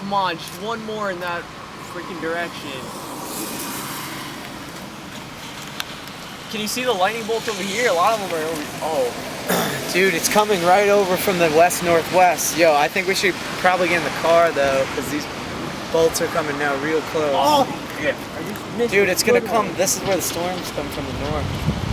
come on, just one more in that freaking direction. Can you see the lightning bolts over here? A lot of them are over. Oh. Dude, it's coming right over from the west-northwest. Yo, I think we should probably get in the car, though, because these bolts are coming now real close. Oh, shit. Dude, it's gonna come. This is where the storms come from the north.